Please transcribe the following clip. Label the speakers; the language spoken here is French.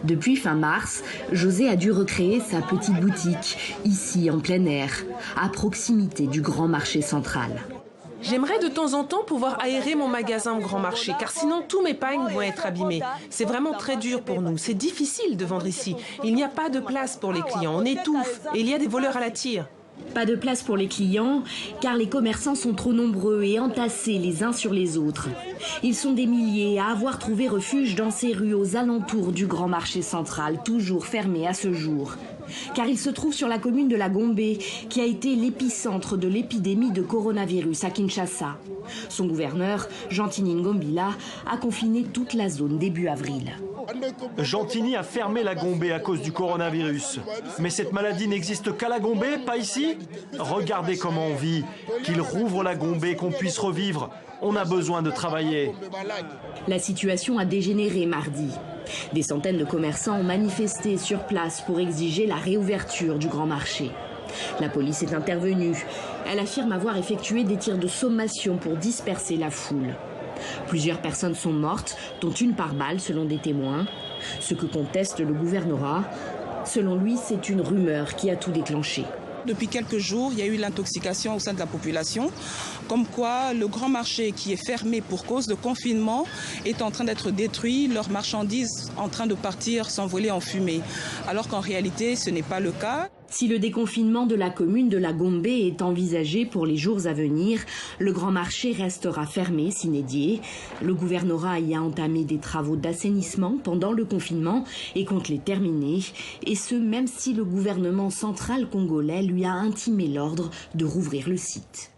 Speaker 1: Depuis fin mars, José a dû recréer sa petite boutique, ici en plein air, à proximité du grand marché central.
Speaker 2: J'aimerais de temps en temps pouvoir aérer mon magasin au grand marché, car sinon tous mes pagnes vont être abîmés. C'est vraiment très dur pour nous, c'est difficile de vendre ici. Il n'y a pas de place pour les clients, on étouffe et il y a des voleurs à la tire.
Speaker 1: Pas de place pour les clients, car les commerçants sont trop nombreux et entassés les uns sur les autres. Ils sont des milliers à avoir trouvé refuge dans ces rues aux alentours du grand marché central, toujours fermé à ce jour. Car il se trouve sur la commune de la Gombe, qui a été l'épicentre de l'épidémie de coronavirus à Kinshasa. Son gouverneur, Jantini Ngombila, a confiné toute la zone début avril.
Speaker 3: Jantini a fermé la Gombe à cause du coronavirus. Mais cette maladie n'existe qu'à la Gombe, pas ici. Regardez comment on vit. Qu'il rouvre la Gombe, qu'on puisse revivre. On a besoin de travailler.
Speaker 1: La situation a dégénéré mardi. Des centaines de commerçants ont manifesté sur place pour exiger la réouverture du grand marché. La police est intervenue. Elle affirme avoir effectué des tirs de sommation pour disperser la foule. Plusieurs personnes sont mortes, dont une par balle selon des témoins. Ce que conteste le gouvernorat, selon lui, c'est une rumeur qui a tout déclenché.
Speaker 4: Depuis quelques jours, il y a eu l'intoxication au sein de la population, comme quoi le grand marché qui est fermé pour cause de confinement est en train d'être détruit, leurs marchandises en train de partir s'envoler en fumée, alors qu'en réalité ce n'est pas le cas.
Speaker 1: Si le déconfinement de la commune de la Gombe est envisagé pour les jours à venir, le grand marché restera fermé sine die. Le gouvernorat y a entamé des travaux d'assainissement pendant le confinement et compte les terminer. Et ce, même si le gouvernement central congolais lui a intimé l'ordre de rouvrir le site.